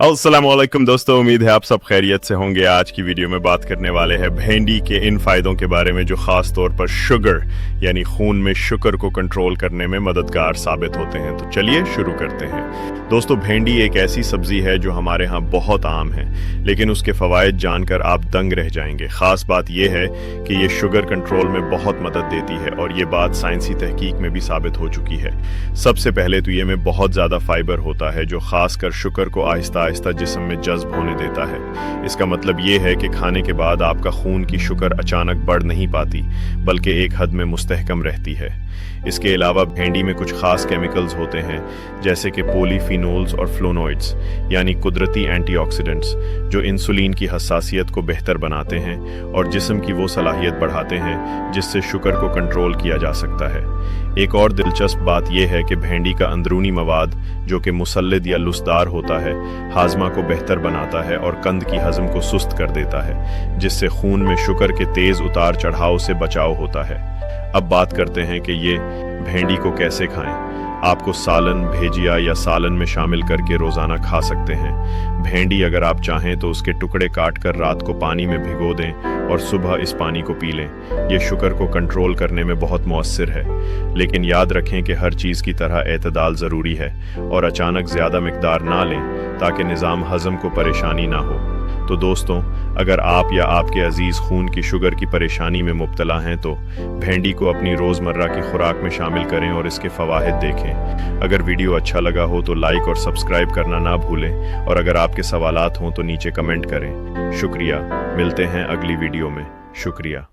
अस्सलामुअलैकुम दोस्तों, उम्मीद है आप सब खैरियत से होंगे। आज की वीडियो में बात करने वाले हैं भेंडी के इन फायदों के बारे में जो खास तौर पर शुगर यानी खून में शुगर को कंट्रोल करने में मददगार साबित होते हैं। तो चलिए शुरू करते हैं। दोस्तों, भेंडी एक ऐसी सब्जी है जो हमारे यहाँ बहुत आम है, लेकिन उसके फवायद जानकर आप दंग रह जाएंगे। खास बात यह है कि ये शुगर कंट्रोल में बहुत मदद देती है और ये बात साइंसी तहकीक में भी साबित हो चुकी है। सबसे पहले तो ये में बहुत ज़्यादा फाइबर होता है जो खासकर शुगर को आहिस्ता आहिस्ता जिस्म में जज्ब होने देता है। इसका मतलब ये है कि खाने के बाद आपका खून की शुगर अचानक बढ़ नहीं पाती, बल्कि एक हद में मुस्तहकम रहती है। इसके अलावा भेंडी में कुछ खास केमिकल्स होते हैं जैसे कि पॉलीफिनोल्स और फ्लोनोइड्स यानी कुदरती एंटीऑक्सीडेंट्स जो इंसुलिन की हसासियत को बेहतर बनाते हैं और जिस्म की वो सलाहियत बढ़ाते हैं जिससे शुगर को कंट्रोल किया जा सकता है। एक और दिलचस्प बात यह है कि भेंडी का अंदरूनी मवाद जो कि मुसल्लिद या लुसदार होता है, हाजमा को बेहतर बनाता है और कंद की हजम को सुस्त कर देता है, जिससे खून में शुगर के तेज उतार चढ़ाव से बचाव होता है। अब बात करते हैं कि ये भेंडी को कैसे खाएं। आपको सालन, भेजिया या सालन में शामिल करके रोज़ाना खा सकते हैं। भेंडी अगर आप चाहें तो उसके टुकड़े काट कर रात को पानी में भिगो दें और सुबह इस पानी को पी लें। ये शुगर को कंट्रोल करने में बहुत मौसर है, लेकिन याद रखें कि हर चीज़ की तरह एतदाल ज़रूरी है और अचानक ज़्यादा मिकदार ना लें ताकि निज़ाम हज़म को परेशानी ना हो। तो दोस्तों, अगर आप या आपके अजीज़ खून की शुगर की परेशानी में मुब्तला हैं तो भेंडी को अपनी रोज़मर्रा की खुराक में शामिल करें और इसके फ़वाहिद देखें। अगर वीडियो अच्छा लगा हो तो लाइक और सब्सक्राइब करना ना भूलें और अगर आपके सवालात हों तो नीचे कमेंट करें। शुक्रिया, मिलते हैं अगली वीडियो में। शुक्रिया।